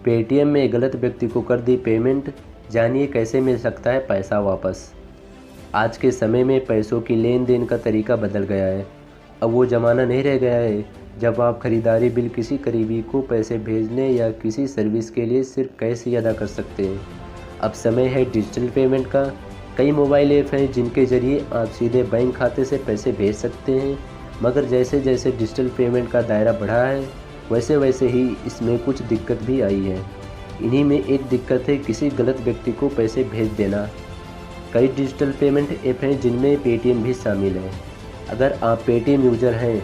Paytm में गलत व्यक्ति को कर दी पेमेंट, जानिए कैसे मिल सकता है पैसा वापस। आज के समय में पैसों की लेन देन का तरीका बदल गया है। अब वो ज़माना नहीं रह गया है जब आप खरीदारी बिल किसी करीबी को पैसे भेजने या किसी सर्विस के लिए सिर्फ कैश ही अदा कर सकते हैं। अब समय है डिजिटल पेमेंट का। कई मोबाइल ऐप हैं जिनके ज़रिए आप सीधे बैंक खाते से पैसे भेज सकते हैं, मगर जैसे जैसे डिजिटल पेमेंट का दायरा बढ़ा है वैसे वैसे ही इसमें कुछ दिक्कत भी आई है। इन्हीं में एक दिक्कत है किसी गलत व्यक्ति को पैसे भेज देना। कई डिजिटल पेमेंट ऐप हैं जिनमें पेटीएम भी शामिल है। अगर आप पेटीएम यूज़र हैं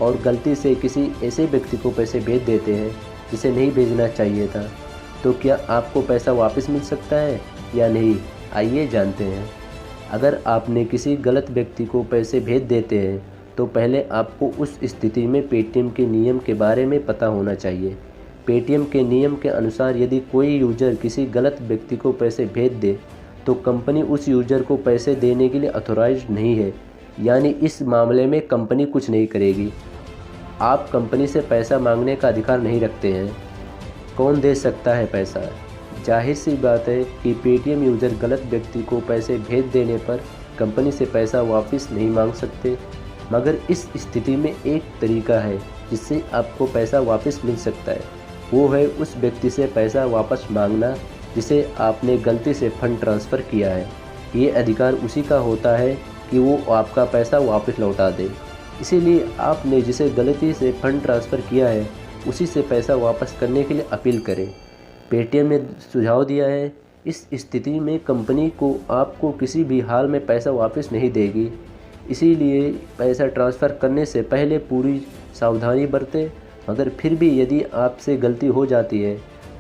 और गलती से किसी ऐसे व्यक्ति को पैसे भेज देते हैं जिसे नहीं भेजना चाहिए था, तो क्या आपको पैसा वापस मिल सकता है या नहीं, आइए जानते हैं। अगर आपने किसी गलत व्यक्ति को पैसे भेज देते हैं तो पहले आपको उस स्थिति में पेटीएम के नियम के बारे में पता होना चाहिए। पेटीएम के नियम के अनुसार यदि कोई यूज़र किसी गलत व्यक्ति को पैसे भेज दे तो कंपनी उस यूज़र को पैसे देने के लिए ऑथोराइज्ड नहीं है, यानी इस मामले में कंपनी कुछ नहीं करेगी। आप कंपनी से पैसा मांगने का अधिकार नहीं रखते हैं। कौन दे सकता है पैसा? जाहिर सी बात है कि पेटीएम यूज़र गलत व्यक्ति को पैसे भेज देने पर कंपनी से पैसा वापस नहीं मांग सकते, मगर इस स्थिति में एक तरीका है जिससे आपको पैसा वापस मिल सकता है। वो है उस व्यक्ति से पैसा वापस मांगना जिसे आपने गलती से फंड ट्रांसफ़र किया है। ये अधिकार उसी का होता है कि वो आपका पैसा वापस लौटा दे। इसीलिए आपने जिसे गलती से फंड ट्रांसफ़र किया है उसी से पैसा वापस करने के लिए अपील करें। पेटीएम ने सुझाव दिया है, इस स्थिति में कंपनी को आपको किसी भी हाल में पैसा वापस नहीं देगी, इसीलिए पैसा ट्रांसफ़र करने से पहले पूरी सावधानी बरतें। मगर फिर भी यदि आपसे गलती हो जाती है,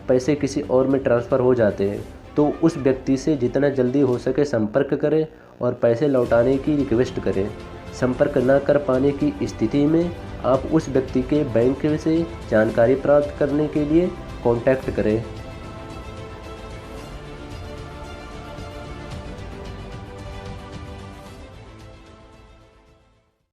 पैसे किसी और में ट्रांसफ़र हो जाते हैं, तो उस व्यक्ति से जितना जल्दी हो सके संपर्क करें और पैसे लौटाने की रिक्वेस्ट करें। संपर्क न कर पाने की स्थिति में आप उस व्यक्ति के बैंक से जानकारी प्राप्त करने के लिए कॉन्टैक्ट करें।